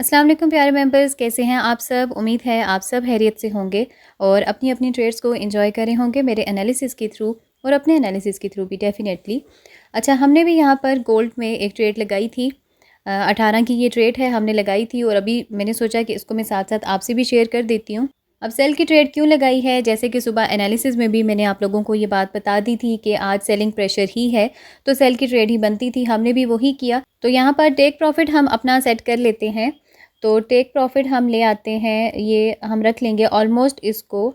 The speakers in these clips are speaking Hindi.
अस्सलाम वालेकुम प्यारे मेंबर्स, कैसे हैं आप सब। उम्मीद है आप सब खैरियत से होंगे और अपनी अपनी ट्रेड्स को एंजॉय करे होंगे मेरे एनालिसिस के थ्रू और अपने एनालिसिस के थ्रू भी डेफिनेटली। अच्छा, हमने भी यहाँ पर गोल्ड में एक ट्रेड लगाई थी। 18 की ये ट्रेड है, हमने लगाई थी और अभी मैंने सोचा कि इसको मैं साथ साथ आपसे भी शेयर कर देती हूँ। अब सेल की ट्रेड क्यों लगाई है, जैसे कि सुबह एनालिसिस में भी मैंने आप लोगों को ये बात बता दी थी कि आज सेलिंग प्रेशर ही है, तो सेल की ट्रेड ही बनती थी, हमने भी वही किया। तो यहाँ पर टेक प्रॉफिट हम अपना सेट कर लेते हैं। तो टेक प्रॉफिट हम ले आते हैं, ये हम रख लेंगे ऑलमोस्ट, इसको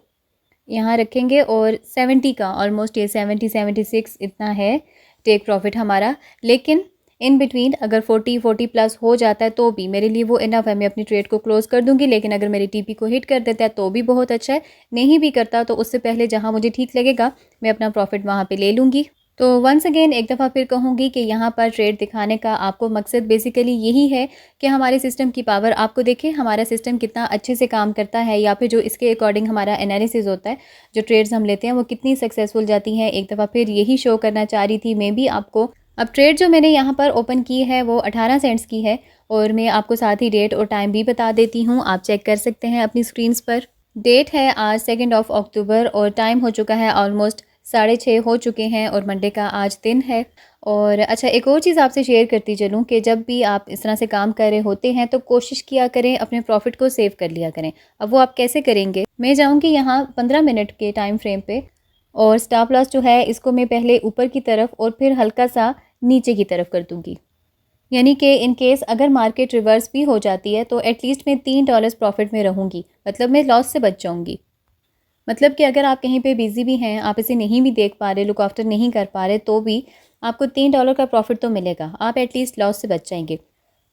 यहाँ रखेंगे और 70 का ऑलमोस्ट, ये 76 इतना है टेक प्रॉफिट हमारा। लेकिन इन बिटवीन अगर 40 प्लस हो जाता है तो भी मेरे लिए वो इनफ है, मैं अपनी ट्रेड को क्लोज कर दूंगी। लेकिन अगर मेरी टीपी को हिट कर देता है तो भी बहुत अच्छा है, नहीं भी करता तो उससे पहले जहाँ मुझे ठीक लगेगा मैं अपना प्रॉफिट वहाँ पे ले लूँगी। तो वंस अगेन एक दफ़ा फिर कहूँगी कि यहाँ पर ट्रेड दिखाने का आपको मकसद बेसिकली यही है कि हमारे सिस्टम की पावर आपको देखें, हमारा सिस्टम कितना अच्छे से काम करता है, या फिर जो इसके अकॉर्डिंग हमारा एनालिसिस होता है, जो ट्रेड्स हम लेते हैं वो कितनी सक्सेसफुल जाती हैं। एक दफ़ा फिर यही शो करना चाह रही थी मैं भी आपको। अब ट्रेड जो मैंने यहाँ पर ओपन की है वो 18 सेंट्स की है और मैं आपको साथ ही डेट और टाइम भी बता देती हूँ, आप चेक कर सकते हैं अपनी स्क्रीन्स पर। डेट है आज 2 अक्टूबर और टाइम हो चुका है ऑलमोस्ट 6:30 हो चुके हैं और मंडे का आज दिन है। और अच्छा, एक और चीज़ आपसे शेयर करती चलूँ कि जब भी आप इस तरह से काम कर रहे होते हैं तो कोशिश किया करें अपने प्रॉफिट को सेव कर लिया करें। अब वो आप कैसे करेंगे, मैं जाऊँगी यहाँ 15 मिनट के टाइम फ्रेम पे और स्टॉप लॉस जो है इसको मैं पहले ऊपर की तरफ और फिर हल्का सा नीचे की तरफ कर दूँगी। यानी कि इन केस अगर मार्केट रिवर्स भी हो जाती है तो एटलीस्ट मैं $3 प्रॉफिट में रहूँगी, मतलब मैं लॉस से बच जाऊँगी। मतलब कि अगर आप कहीं पे बिज़ी भी हैं, आप इसे नहीं भी देख पा रहे, लुक आफ्टर नहीं कर पा रहे, तो भी आपको $3 का प्रॉफिट तो मिलेगा, आप एटलीस्ट लॉस से बच जाएंगे।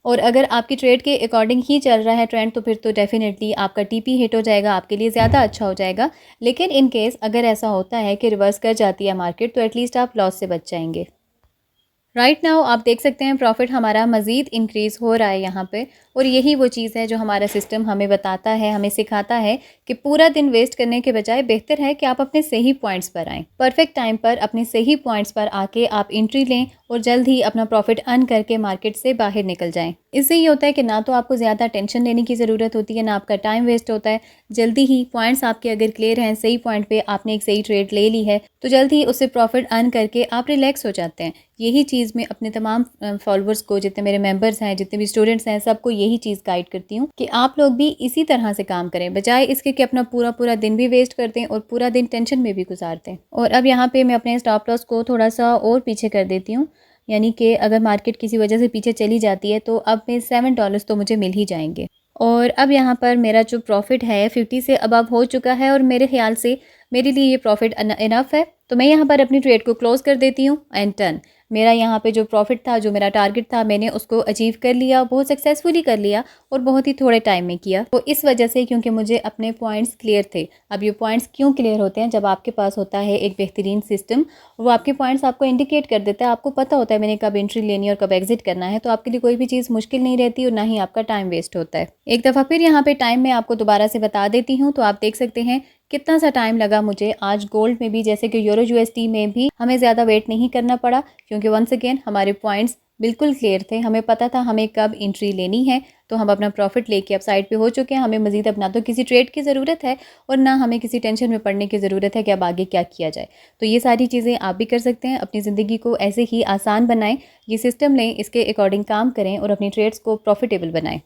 और अगर आपकी ट्रेड के अकॉर्डिंग ही चल रहा है ट्रेंड तो फिर तो डेफिनेटली आपका टीपी हिट हो जाएगा, आपके लिए ज़्यादा अच्छा हो जाएगा। लेकिन इन केस अगर ऐसा होता है कि रिवर्स कर जाती है मार्केट तो एटलीस्ट आप लॉस से बच जाएंगे। राइट नाउ आप देख सकते हैं प्रॉफिट हमारा मज़ीद इंक्रीज़ हो रहा है यहाँ पे, और यही वो चीज़ है जो हमारा सिस्टम हमें बताता है, हमें सिखाता है कि पूरा दिन वेस्ट करने के बजाय बेहतर है कि आप अपने सही पॉइंट्स पर आएँ, परफेक्ट टाइम पर अपने सही पॉइंट्स पर आके आप एंट्री लें और जल्द ही अपना प्रॉफिट अर्न करके मार्केट से बाहर निकल जाएं। इससे ये होता है कि ना तो आपको ज़्यादा टेंशन लेने की ज़रूरत होती है, ना आपका टाइम वेस्ट होता है। जल्दी ही पॉइंट्स आपके अगर क्लियर हैं, सही पॉइंट पे आपने एक सही ट्रेड ले ली है तो जल्द ही उससे प्रॉफिट अर्न करके आप रिलैक्स हो जाते हैं। यही चीज़ मैं अपने तमाम फॉलोअर्स को, जितने मेरे मेंबर्स हैं, जितने भी स्टूडेंट्स हैं, सबको यही चीज़ गाइड करती हूँ कि आप लोग भी इसी तरह से काम करें, बजाय इसके कि अपना पूरा पूरा दिन भी वेस्ट करते हैं और पूरा दिन टेंशन में भी गुजारते हैं। और अब यहाँ पे मैं अपने स्टॉप लॉस को थोड़ा सा और पीछे कर देती हूँ, यानी कि अगर मार्केट किसी वजह से पीछे चली जाती है तो अब में $7 तो मुझे मिल ही जाएंगे। और अब यहाँ पर मेरा जो प्रॉफिट है 50 से अबव हो चुका है और मेरे ख्याल से मेरे लिए ये प्रॉफिट इनफ है, तो मैं यहाँ पर अपनी ट्रेड को क्लोज कर देती हूँ एंड टर्न। मेरा यहाँ पे जो प्रॉफिट था, जो मेरा टारगेट था, मैंने उसको अचीव कर लिया, बहुत सक्सेसफुली कर लिया और बहुत ही थोड़े टाइम में किया। तो इस वजह से, क्योंकि मुझे अपने पॉइंट्स क्लियर थे। अब ये पॉइंट्स क्यों क्लियर होते हैं, जब आपके पास होता है एक बेहतरीन सिस्टम, वो आपके पॉइंट्स आपको इंडिकेट कर देता है, आपको पता होता है मैंने कब एंट्री लेनी और कब एग्जिट करना है, तो आपके लिए कोई भी चीज़ मुश्किल नहीं रहती और ना ही आपका टाइम वेस्ट होता है। एक दफ़ा फिर यहाँ पे टाइम मैं आपको दोबारा से बता देती हूँ, तो आप देख सकते हैं कितना सा टाइम लगा मुझे। आज गोल्ड में भी, जैसे कि यूरो यूएसडी में भी, हमें ज़्यादा वेट नहीं करना पड़ा, क्योंकि वंस अगेन हमारे पॉइंट्स बिल्कुल क्लियर थे, हमें पता था हमें कब एंट्री लेनी है। तो हम अपना प्रॉफिट लेके अब साइड पे हो चुके हैं। हमें मजीद अब ना तो किसी ट्रेड की ज़रूरत है और ना हमें किसी टेंशन में पड़ने की ज़रूरत है कि अब आगे क्या किया जाए। तो ये सारी चीज़ें आप भी कर सकते हैं, अपनी ज़िंदगी को ऐसे ही आसान बनाएं, ये सिस्टम लें, इसके अकॉर्डिंग काम करें और अपनी ट्रेड्स को प्रॉफिटेबल बनाएं।